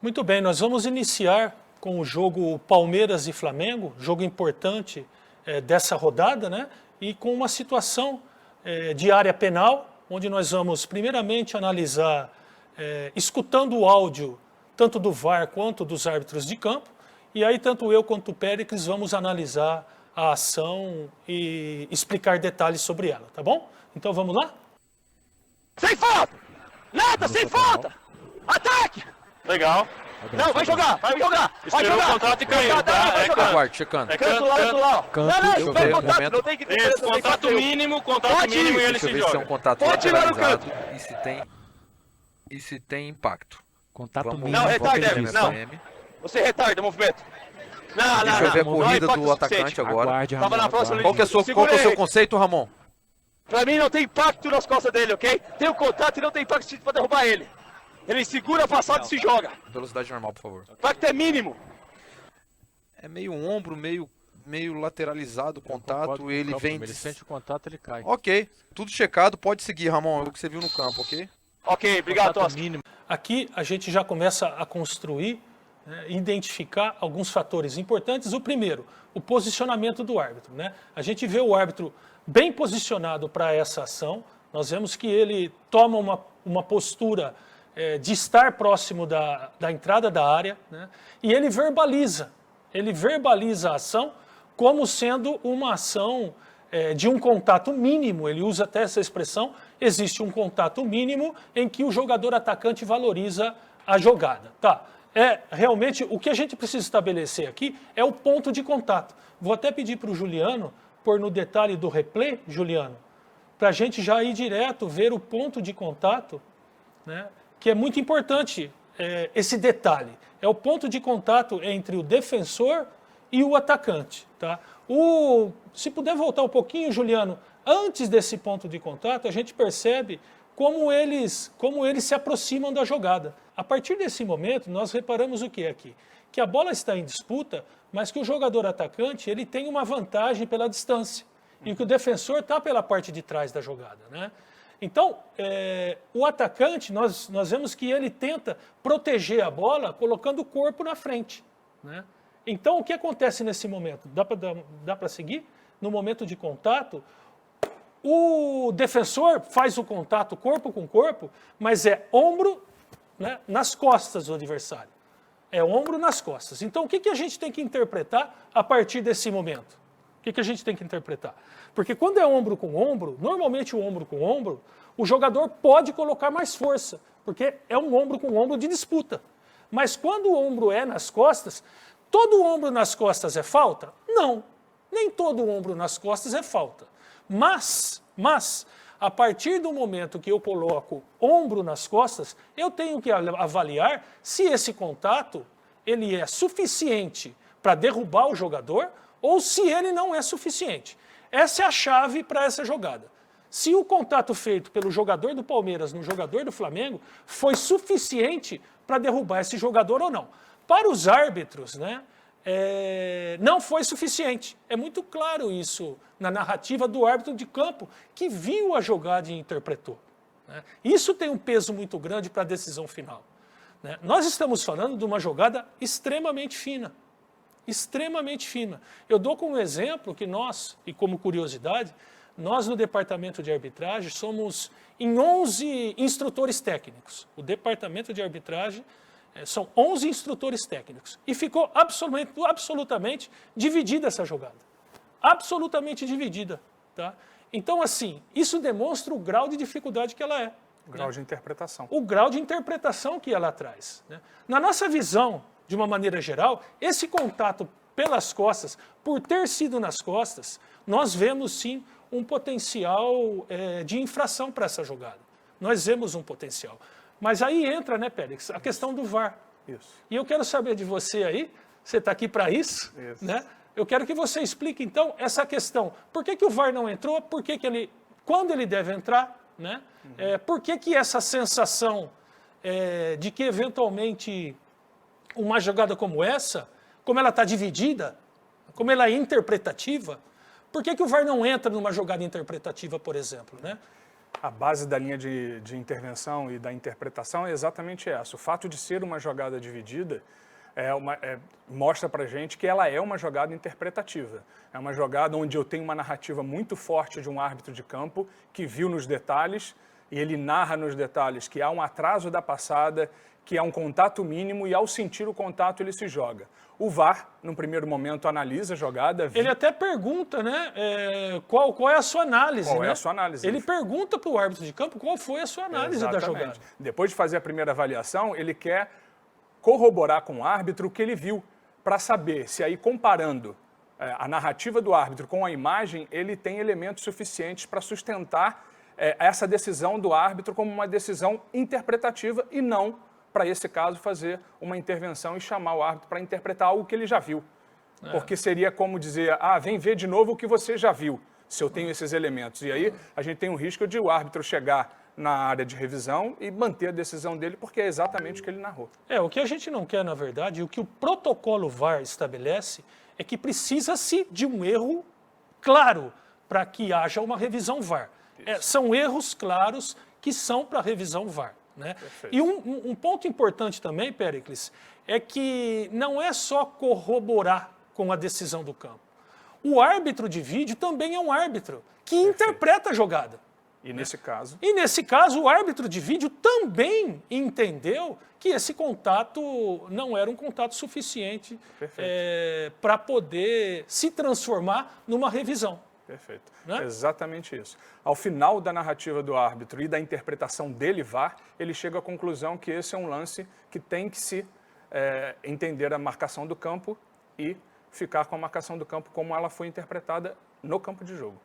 Muito bem, nós vamos iniciar com o jogo Palmeiras e Flamengo, jogo importante dessa rodada, né? E com uma situação de área penal, onde nós vamos primeiramente analisar, escutando o áudio tanto do VAR quanto dos árbitros de campo, e aí tanto eu quanto o Péricles vamos analisar a ação e explicar detalhes sobre ela, tá bom? Então vamos lá? Sem falta! Nada, sem falta! Ataque! Legal. Não, vai jogar, vai jogar! Vai Esperou jogar! o contrato e caiu, tá? Vai jogar! Aguarde, checando. Canto lá, canto lá! Canto, Não, deixa eu espera ver, o contato, momento. não tem que ter Esse contato mínimo Pode ir. e ele Deixa eu se ver se é um joga. contato Pode tirar no lateralizado e se tem impacto. Contato Vamos- mínimo. Não, retarda, vamos Emerson, ver não. FM. Você retarda o movimento. Não, Deixa eu ver a não, não é corrida impacto do suficiente. atacante agora. Aguarde, Tava Ramon, na próxima aguarde. Qual que é o seu conceito, Ramon? Pra mim não tem impacto nas costas dele, ok? Tem o contato e não tem impacto pra derrubar ele. Ele segura a passada e se joga. Velocidade normal, por favor. O impacto é mínimo. É meio ombro, meio lateralizado o contato, Concordo ele com o vem... campo, ele sente o contato, ele cai. Ok, tudo checado, pode seguir, Ramon, é o que você viu no campo, ok? Ok, obrigado, Contato Tosca. mínimo. Aqui a gente já começa a construir, identificar alguns fatores importantes. O primeiro, o posicionamento do árbitro, né? A gente vê o árbitro bem posicionado para essa ação. Nós vemos que ele toma uma postura de estar próximo da entrada da área, né? E ele verbaliza a ação como sendo uma ação de um contato mínimo. Ele usa até essa expressão: existe um contato mínimo em que o jogador atacante valoriza a jogada. Tá? Realmente o que a gente precisa estabelecer aqui é o ponto de contato. Vou até pedir para o Juliano pôr no detalhe do replay, Juliano, para a gente já ir direto ver o ponto de contato, né? Que é muito importante esse detalhe. É o ponto de contato entre o defensor e o atacante. Tá? Se puder voltar um pouquinho, Juliano, antes desse ponto de contato, a gente percebe como eles se aproximam da jogada. A partir desse momento, nós reparamos o que aqui? Que a bola está em disputa, mas que o jogador atacante ele tem uma vantagem pela distância. E que o defensor está pela parte de trás da jogada, né? Então, o atacante, nós vemos que ele tenta proteger a bola colocando o corpo na frente, né? Então, o que acontece nesse momento? Dá para seguir? No momento de contato, o defensor faz o contato corpo com corpo, mas é ombro, né, nas costas do adversário. É ombro nas costas. Então, o que a gente tem que interpretar a partir desse momento? O que a gente tem que interpretar? Porque quando é ombro com ombro, normalmente o ombro com ombro, o jogador pode colocar mais força, porque é um ombro com ombro de disputa. Mas quando o ombro é nas costas, todo ombro nas costas é falta? Não, nem todo ombro nas costas é falta. Mas, a partir do momento que eu coloco ombro nas costas, eu tenho que avaliar se esse contato ele é suficiente para derrubar o jogador ou se ele não é suficiente. Essa é a chave para essa jogada. Se o contato feito pelo jogador do Palmeiras no jogador do Flamengo foi suficiente para derrubar esse jogador ou não. Para os árbitros, né, não foi suficiente. É muito claro isso na narrativa do árbitro de campo, que viu a jogada e interpretou, né? Isso tem um peso muito grande para a decisão final, né? Nós estamos falando de uma jogada extremamente fina. Extremamente fina. Eu dou como exemplo que nós, e como curiosidade, nós no departamento de arbitragem somos em 11 instrutores técnicos. O departamento de arbitragem são 11 instrutores técnicos. E ficou absolutamente dividida essa jogada. Absolutamente dividida. Tá? Então, assim, isso demonstra o grau de dificuldade que ela é. O grau de interpretação. O grau de interpretação que ela traz, né? Na nossa visão, de uma maneira geral, esse contato pelas costas, por ter sido nas costas, nós vemos sim um potencial de infração para essa jogada. Nós vemos um potencial. Mas aí entra, né, Pérez, a questão do VAR. Isso. E eu quero saber de você aí, você está aqui para isso, né? Eu quero que você explique, então, essa questão. Por que o VAR não entrou? Por que quando ele deve entrar? Né? Por que essa sensação de que, eventualmente, uma jogada como essa, como ela está dividida, como ela é interpretativa, por que o VAR não entra numa jogada interpretativa, por exemplo, né? A base da linha de intervenção e da interpretação é exatamente essa. O fato de ser uma jogada dividida mostra para a gente que ela é uma jogada interpretativa. É uma jogada onde eu tenho uma narrativa muito forte de um árbitro de campo que viu nos detalhes, e ele narra nos detalhes que há um atraso da passada, que há um contato mínimo, e ao sentir o contato ele se joga. O VAR, num primeiro momento, analisa a jogada. Ele até pergunta, né, qual é a sua análise. Qual né? é a sua análise? Ele pergunta para o árbitro de campo qual foi a sua análise da jogada. Depois de fazer a primeira avaliação, ele quer corroborar com o árbitro o que ele viu, para saber se aí, comparando a narrativa do árbitro com a imagem, ele tem elementos suficientes para sustentar essa decisão do árbitro como uma decisão interpretativa e não, para esse caso, fazer uma intervenção e chamar o árbitro para interpretar algo que ele já viu. Porque seria como dizer, vem ver de novo o que você já viu, se eu tenho esses elementos. E aí a gente tem o risco de o árbitro chegar na área de revisão e manter a decisão dele, porque é exatamente o que ele narrou. O que a gente não quer, na verdade, o que o protocolo VAR estabelece é que precisa-se de um erro claro para que haja uma revisão VAR. São erros claros que são para revisão VAR. Né? E um ponto importante também, Péricles, é que não é só corroborar com a decisão do campo. O árbitro de vídeo também é um árbitro que interpreta a jogada. E nesse caso? E nesse caso, o árbitro de vídeo também entendeu que esse contato não era um contato suficiente para poder se transformar numa revisão. Perfeito. Né? Exatamente isso. Ao final da narrativa do árbitro e da interpretação dele, VAR, ele chega à conclusão que esse é um lance que tem que se entender a marcação do campo e ficar com a marcação do campo como ela foi interpretada no campo de jogo.